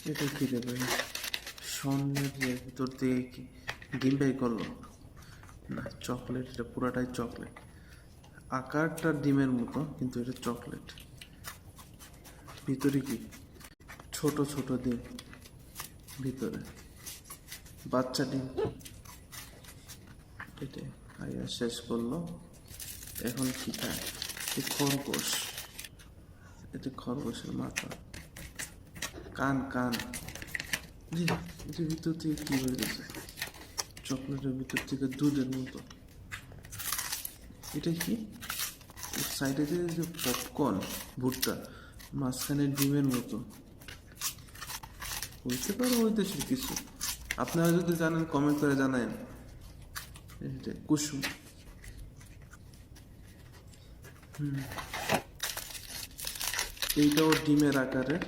এটা কি রে ভাই? স্বর্ণের যে ভিতর দিয়ে কি ডিম বাই করলো? না, চকলেট। এটা পুরাটাই চকলেট। আকারটা ডিমের মতো, কিন্তু এটা চকলেট। ভিতরে কি? ছোট ছোট ডিম ভিতরে, বাচ্চা ডিম। এটাই খাইয়া শেষ করলো। এখন কি খায়? এই খরগোশ। এটা খরগোশের মাথা, কান কান। জি, এটার ভিতর থেকে কি হয়ে গেছে? চকলেটের ভিতর থেকে দুধের মতো। এটা কি? সাইডে যে পপকর্ন, ভুট্টা, মাঝখানে ডিমের মতো। হইতে পারে ওই দেশের কিছু। আপনারা যদি জানেন কমেন্ট করে জানায়েন। এটা কুসুম। এইটাও ডিমের আকারের।